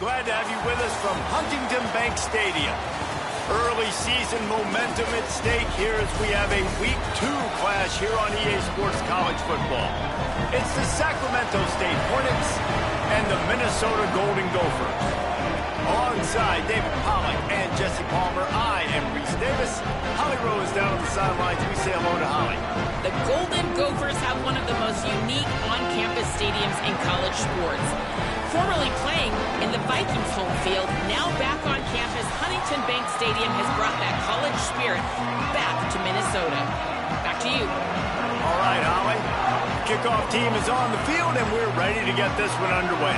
Glad to have you with us from Huntington Bank Stadium. Early season momentum at stake here as we have a Week 2 clash here on EA Sports College Football. It's the Sacramento State Hornets and the Minnesota Golden Gophers. Alongside David Pollack and Jesse Palmer, I am Reese Davis. Holly Rose down on the sidelines. We say hello to Holly. The Golden Gophers have one of the most unique on-campus stadiums in college sports. Formerly playing in the Vikings home field, now back on campus, Huntington Bank Stadium has brought that college spirit back to Minnesota. Back to you. All right, Holly. Kickoff team is on the field, and we're ready to get this one underway.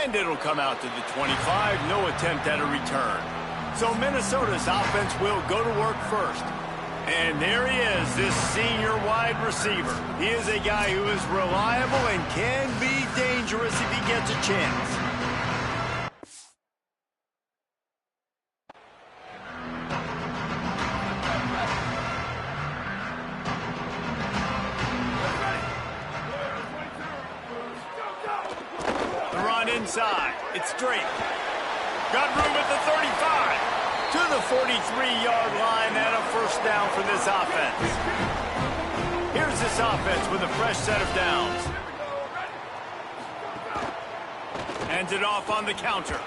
And it'll come out to the 25. No attempt at a return. So Minnesota's offense will go to work first. And there he is, this senior wide receiver. He is a guy who is reliable and can be dangerous if he gets a chance. The run inside. It's straight. Got room at the 35. To the 43-yard line and a first down for this offense. Here's this offense with a fresh set of downs. Hands it off on the counter.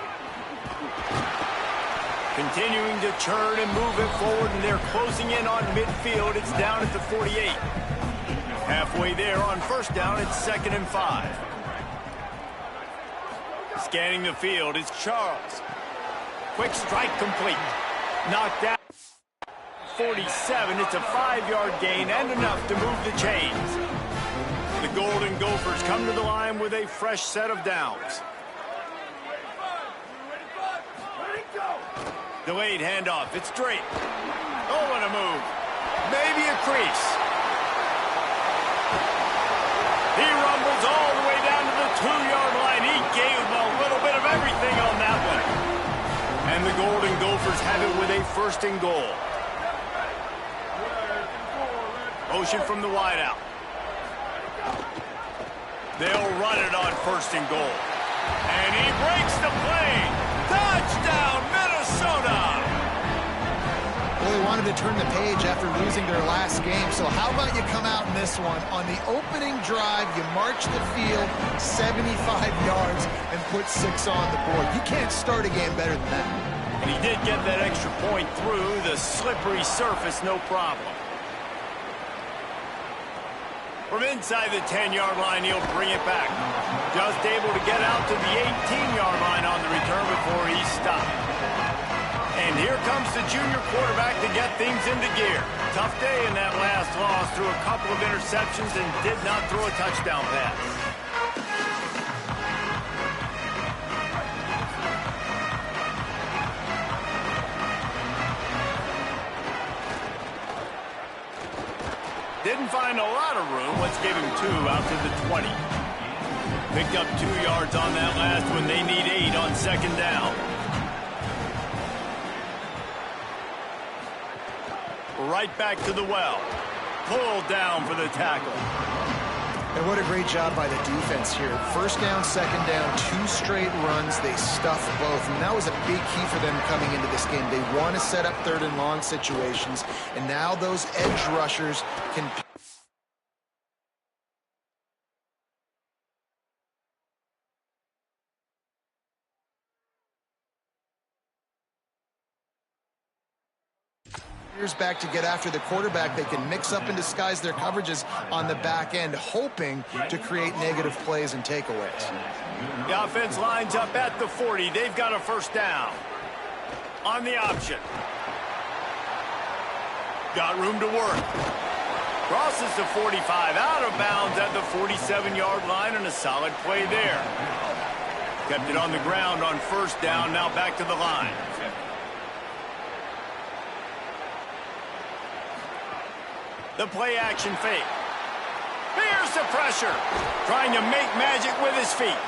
Continuing to churn and move it forward, and they're closing in on midfield. It's down at the 48. Halfway there on first down, it's 2nd and 5. Scanning the field, it's Charles. Quick strike complete. Knocked out. 47. It's a 5-yard gain and enough to move the chains. The Golden Gophers come to the line with a fresh set of downs. Delayed handoff. It's straight. Oh, what a move. Maybe a crease. He rumbles all the way down to the 2-yard line. He gave him a little bit of everything on that one. And the Golden Gophers have it with a 1st and goal. Motion from the wideout. They'll run it on 1st and goal. And he breaks the play. Touchdown, Minnesota! Well, they wanted to turn the page after losing their last game, so how about you come out in this one? On the opening drive, you march the field 75 yards and put 6 on the board. You can't start a game better than that. And he did get that extra point through the slippery surface, no problem. From inside the 10-yard line, he'll bring it back. Just able to get out to the 18-yard line on the return before he's stopped. And here comes the junior quarterback to get things into gear. Tough day in that last loss, threw a couple of interceptions and did not throw a touchdown pass. Didn't find a lot of room. Let's give him 2 out to the 20. Picked up 2 yards on that last one. They need 8 on 2nd down. Right back to the well. Pulled down for the tackle. And what a great job by the defense here. 1st down, 2nd down, 2 straight runs. They stuffed both. And that was a big key for them coming into this game. They want to set up 3rd and long situations. And now those edge rushers can... back to get after the quarterback. They can mix up and disguise their coverages on the back end, hoping to create negative plays and takeaways. The offense lines up at the 40. They've got a 1st down. On the option. Got room to work. Crosses the 45, out of bounds at the 47-yard line, and a solid play there. Kept it on the ground on 1st down, now back to the line. The play action fake. Here's the pressure. Trying to make magic with his feet.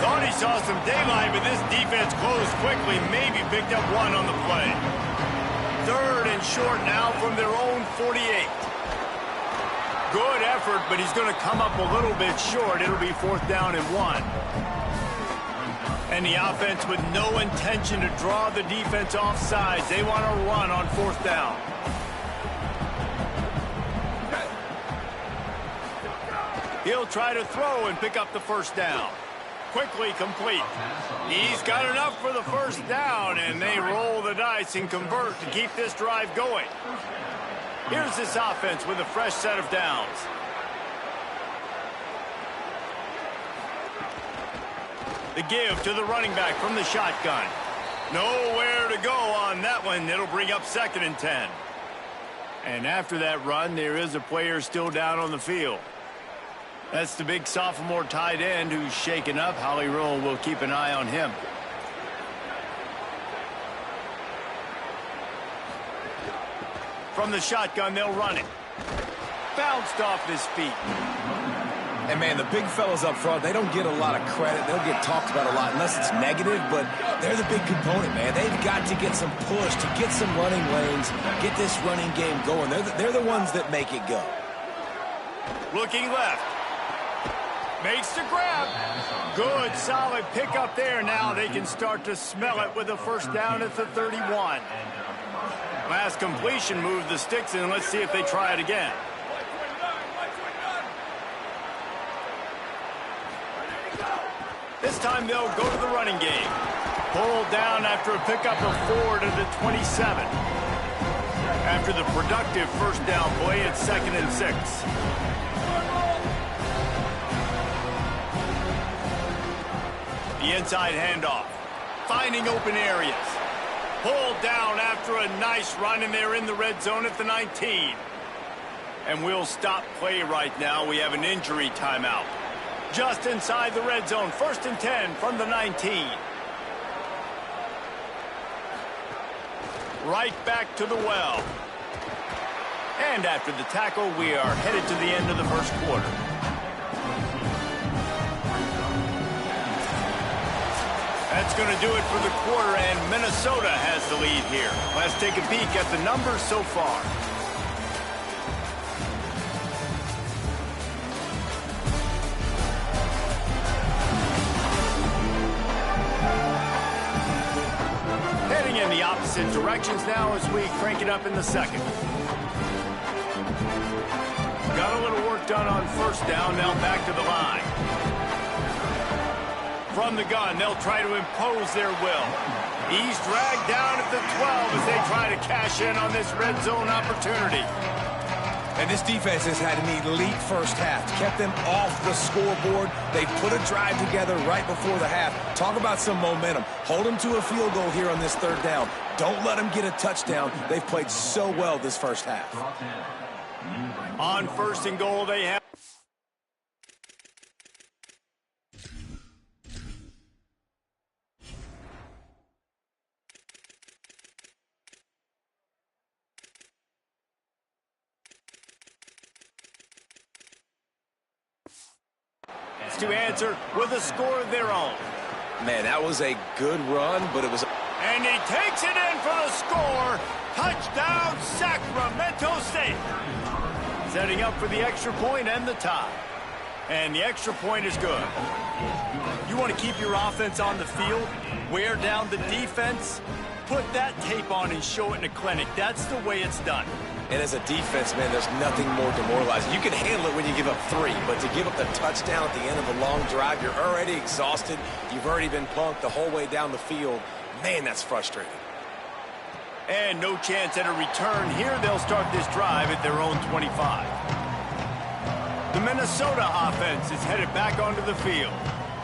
Thought he saw some daylight, but this defense closed quickly. Maybe picked up 1 on the play. 3rd and short now from their own 48. Good effort, but he's going to come up a little bit short. It'll be 4th down and 1. And the offense with no intention to draw the defense off sides. They want to run on 4th down. He'll try to throw and pick up the 1st down. Quickly complete. He's got enough for the 1st down, and they roll the dice and convert to keep this drive going. Here's this offense with a fresh set of downs. The give to the running back from the shotgun. Nowhere to go on that one. It'll bring up 2nd and 10. And after that run, there is a player still down on the field. That's the big sophomore tight end who's shaken up. Holly Roll will keep an eye on him. From the shotgun, they'll run it. Bounced off his feet. And, man, the big fellas up front, they don't get a lot of credit. They'll get talked about a lot unless it's negative, but they're the big component, man. They've got to get some push, to get some running lanes, get this running game going. They're the ones that make it go. Looking left. Makes the grab. Good, solid pickup there. Now they can start to smell it with a 1st down at the 31. Last completion moved the sticks in. Let's see if they try it again. This time they'll go to the running game. Pulled down after a pickup of 4 to the 27. After the productive 1st down play, it's 2nd and 6. The inside handoff. Finding open areas. Pulled down after a nice run, and they're in the red zone at the 19. And we'll stop play right now. We have an injury timeout. Just inside the red zone. 1st and 10 from the 19. Right back to the well. And after the tackle, we are headed to the end of the 1st quarter. That's going to do it for the quarter, and Minnesota has the lead here. Let's take a peek at the numbers so far. Heading in the opposite directions now as we crank it up in the 2nd. Got a little work done on 1st down, now back to the line. From the gun, they'll try to impose their will. He's dragged down at the 12 as they try to cash in on this red zone opportunity. And this defense has had an elite 1st half. Kept them off the scoreboard. They put a drive together right before the half. Talk about some momentum. Hold them to a field goal here on this 3rd down. Don't let them get a touchdown. They've played so well this 1st half. On 1st and goal, they have... to answer with a score of their own. Man, that was a good run, but it was... And he takes it in for the score. Touchdown, Sacramento State. Setting up for the extra point and the tie. And the extra point is good. You want to keep your offense on the field, wear down the defense, put that tape on and show it in a clinic. That's the way it's done. And as a defense, man, there's nothing more demoralizing. You can handle it when you give up 3, but to give up the touchdown at the end of a long drive, you're already exhausted. You've already been punked the whole way down the field. Man, that's frustrating. And no chance at a return here. They'll start this drive at their own 25. The Minnesota offense is headed back onto the field.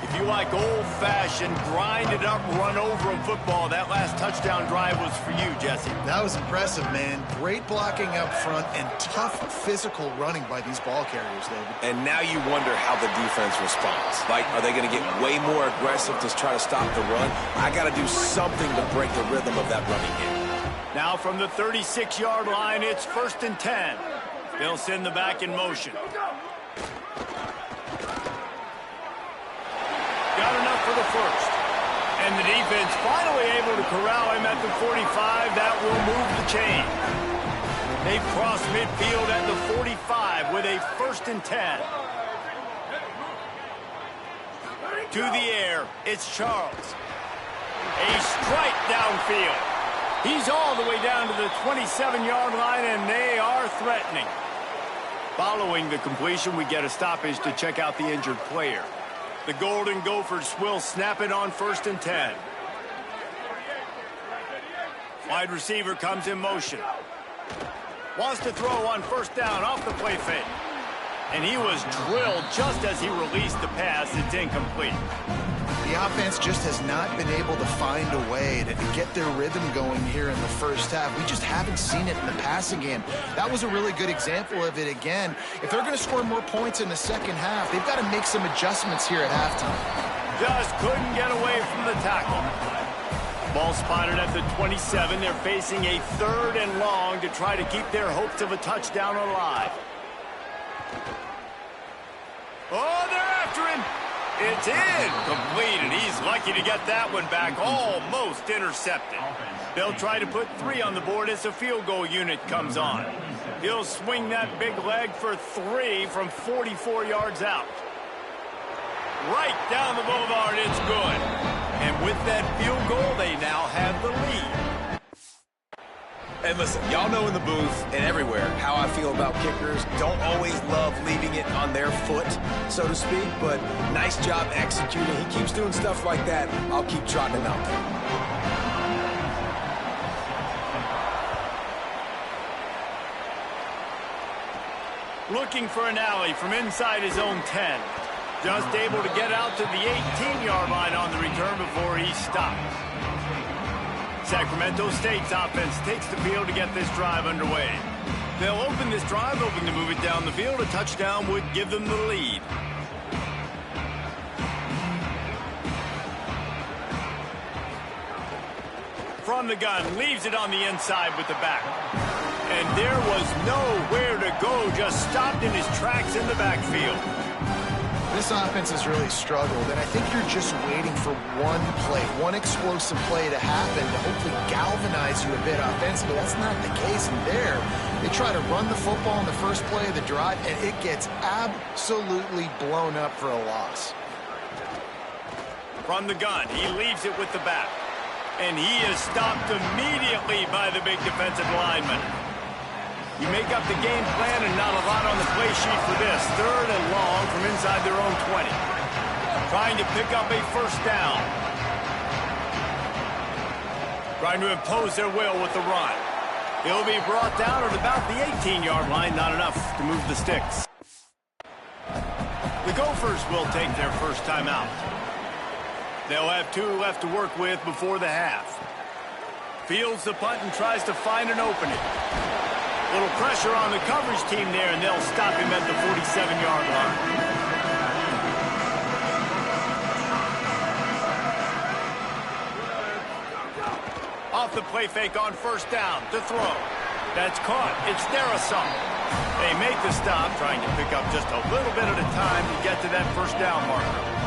If you like old-fashioned, grind-it-up, run-over-'em football, that last touchdown drive was for you, Jesse. That was impressive, man. Great blocking up front and tough physical running by these ball carriers, David. And now you wonder how the defense responds. Like, are they going to get way more aggressive to try to stop the run? I got to do something to break the rhythm of that running game. Now from the 36-yard line, it's 1st and 10. They'll send the back in motion. Got enough for the 1st. And the defense finally able to corral him at the 45. That will move the chain. They've crossed midfield at the 45 with a 1st and 10. To the air, it's Charles. A strike downfield. He's all the way down to the 27-yard line, and they are threatening. Following the completion, we get a stoppage to check out the injured player. The Golden Gophers will snap it on 1st and 10. Wide receiver comes in motion. Wants to throw on 1st down off the play fake. And he was drilled just as he released the pass. It's incomplete. The offense just has not been able to find a way to get their rhythm going here in the first half. We just haven't seen it in the passing game. That was a really good example of it again. If they're going to score more points in the second half, they've got to make some adjustments here at halftime. Just couldn't get away from the tackle. Ball spotted at the 27. They're facing a 3rd and long to try to keep their hopes of a touchdown alive. Oh, they're after him. It's incomplete, and he's lucky to get that one back. Almost intercepted. They'll try to put 3 on the board as the field goal unit comes on. He'll swing that big leg for 3 from 44 yards out. Right down the boulevard, it's good. And with that field goal, they now have the lead. And listen, y'all know in the booth and everywhere how I feel about kickers. Don't always love leaving it on their foot, so to speak, but nice job executing. He keeps doing stuff like that. I'll keep trotting him out there. Looking for an alley from inside his own 10. Just able to get out to the 18-yard line on the return before he stopped. Sacramento State's offense takes the field to get this drive underway. They'll open this drive, hoping to move it down the field. A touchdown would give them the lead. From the gun, leaves it on the inside with the back. And there was nowhere to go, just stopped in his tracks in the backfield. This offense has really struggled, and I think you're just waiting for one play, one explosive play to happen to hopefully galvanize you a bit offensively. That's not the case in there. They try to run the football in the first play of the drive, and it gets absolutely blown up for a loss. From the gun, he leaves it with the back. And he is stopped immediately by the big defensive lineman. You make up the game plan and not a lot on the play sheet for this. 3rd and long from inside their own 20. Trying to pick up a 1st down. Trying to impose their will with the run. He'll be brought down at about the 18-yard line. Not enough to move the sticks. The Gophers will take their first time out. They'll have 2 left to work with before the half. Fields the punt and tries to find an opening. Little pressure on the coverage team there, and they'll stop him at the 47-yard line. Off the play fake on 1st down to throw. That's caught. It's their assault. They make the stop, trying to pick up just a little bit at a time to get to that 1st down marker.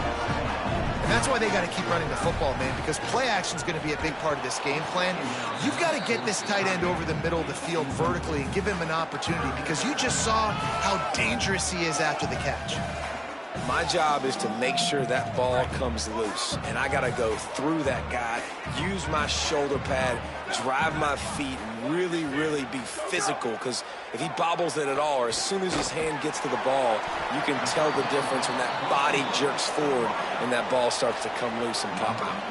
And that's why they got to keep running the football, man, because play action is going to be a big part of this game plan. You've got to get this tight end over the middle of the field vertically and give him an opportunity, because you just saw how dangerous he is after the catch. My job is to make sure that ball comes loose, and I got to go through that guy, use my shoulder pad, drive my feet, and really, really be physical, because if he bobbles it at all, or as soon as his hand gets to the ball, you can tell the difference when that body jerks forward and that ball starts to come loose and pop out.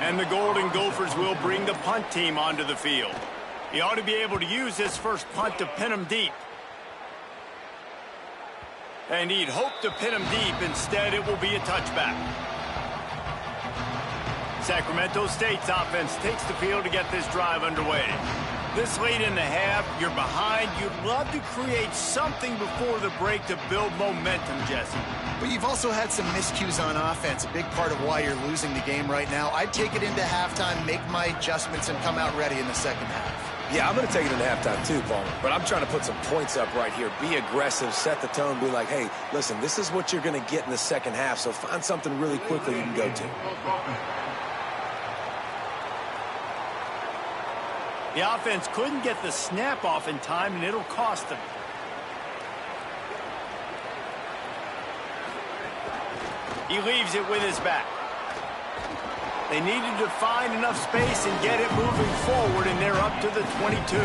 And the Golden Gophers will bring the punt team onto the field. He ought to be able to use this first punt to pin him deep. And he'd hope to pin him deep. Instead, it will be a touchback. Sacramento State's offense takes the field to get this drive underway. This late in the half, you're behind. You'd love to create something before the break to build momentum, Jesse. But you've also had some miscues on offense, a big part of why you're losing the game right now. I'd take it into halftime, make my adjustments, and come out ready in the second half. Yeah, I'm going to take it into halftime too, Palmer. But I'm trying to put some points up right here. Be aggressive, set the tone, be like, hey, listen, this is what you're going to get in the second half, so find something really quickly you can go to. The offense couldn't get the snap off in time, and it'll cost them. He leaves it with his back. They needed to find enough space and get it moving forward, and they're up to the 22.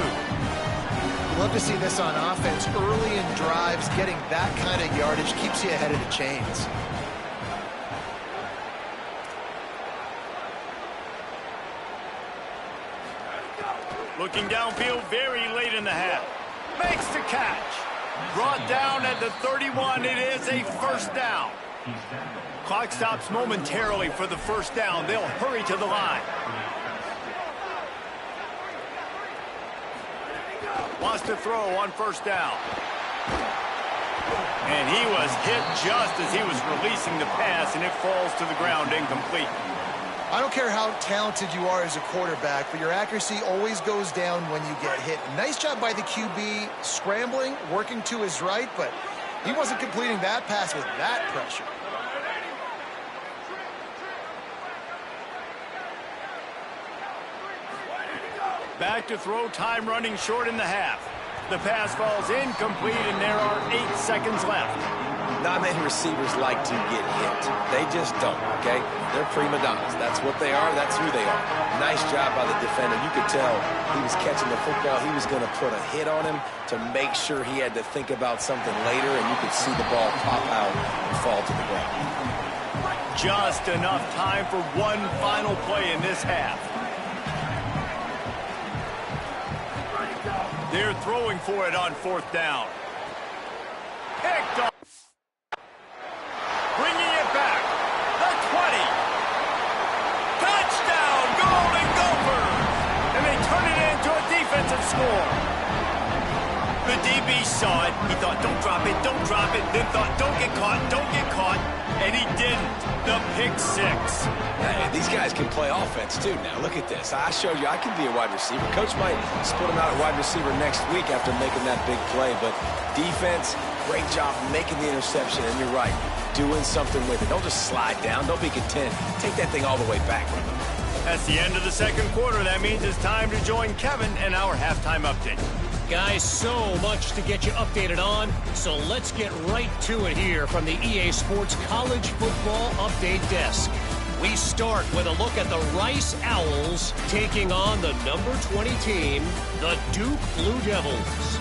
Love to see this on offense. Early in drives, getting that kind of yardage keeps you ahead of the chains. Looking downfield very late in the half. Makes the catch. Brought down at the 31. It is a first down. Clock stops momentarily for the first down. They'll hurry to the line. Wants to throw on first down. And he was hit just as he was releasing the pass, and it falls to the ground incomplete. I don't care how talented you are as a quarterback, but your accuracy always goes down when you get hit. Nice job by the QB scrambling, working to his right, but he wasn't completing that pass with that pressure. Back to throw, time running short in the half. The pass falls incomplete, and there are 8 seconds left. Not many receivers like to get hit. They just don't, okay? They're prima donnas. That's what they are. That's who they are. Nice job by the defender. You could tell he was catching the football. He was going to put a hit on him to make sure he had to think about something later, and you could see the ball pop out and fall to the ground. Just enough time for one final play in this half. They're throwing for it on fourth down. Picked off. Bringing it back. The 20. Touchdown, Golden Gophers. And they turn it into a defensive score. The DB saw it. He thought, don't drop it, don't drop it. Then thought, don't get caught, don't get caught. And he didn't. The pick six. Hey, these guys can play offense, too. Now, look at this. I showed you I can be a wide receiver. Coach might split him out at wide receiver next week after making that big play. But defense, great job making the interception. And you're right, doing something with it. Don't just slide down. Don't be content. Take that thing all the way back. That's the end of the second quarter. That means it's time to join Kevin and our halftime update. Guys, so much to get you updated on, so let's get right to it here from the EA Sports College Football Update Desk. We start with a look at the Rice Owls taking on the number 20 team, the Duke Blue Devils.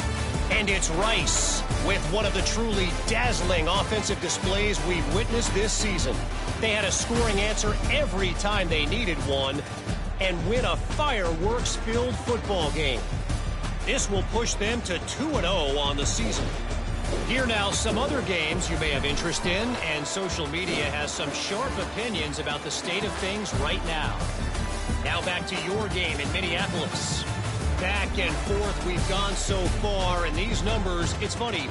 And it's Rice with one of the truly dazzling offensive displays we've witnessed this season. They had a scoring answer every time they needed one and win a fireworks-filled football game. This will push them to 2-0 on the season. Here now, some other games you may have interest in, and social media has some sharp opinions about the state of things right now. Now back to your game in Minneapolis. Back and forth we've gone so far, and these numbers, it's funny,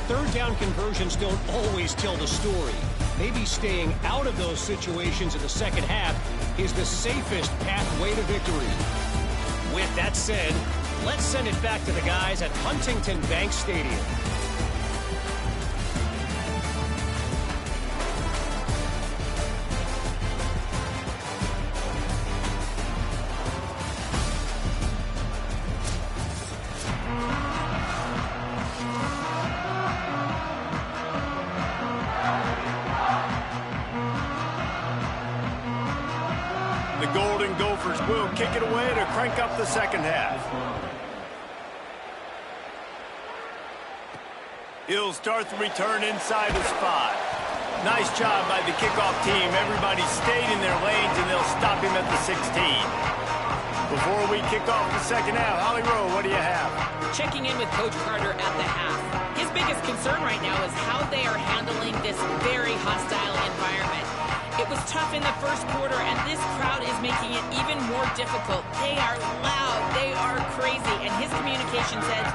third down conversions don't always tell the story. Maybe staying out of those situations in the second half is the safest pathway to victory. With that said, let's send it back to the guys at Huntington Bank Stadium. The Golden Gophers will kick it away to crank up the second half. He'll start the return inside his 5. Nice job by the kickoff team. Everybody stayed in their lanes, and they'll stop him at the 16. Before we kick off the second half, Holly Rowe, what do you have? Checking in with Coach Carter at the half. His biggest concern right now is how they are handling this very hostile environment. It was tough in the first quarter, and this crowd is making it even more difficult. They are loud. They are crazy. And his communication says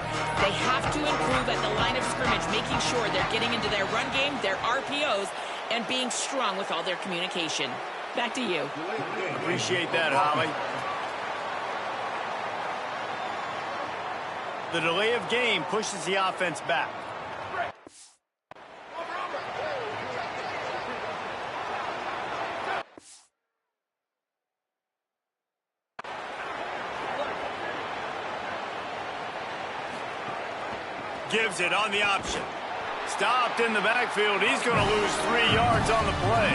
they have to improve at the line of scrimmage, making sure they're getting into their run game, their RPOs, and being strong with all their communication. Back to you. Appreciate that, Holly. The delay of game pushes the offense back. Gives it on the option. Stopped in the backfield. He's going to lose 3 yards on the play.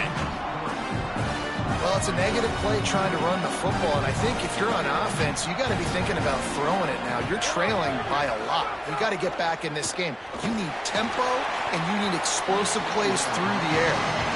Well, it's a negative play trying to run the football, and I think if you're on offense, you got to be thinking about throwing it now. You're trailing by a lot. You got to get back in this game. You need tempo, and you need explosive plays through the air.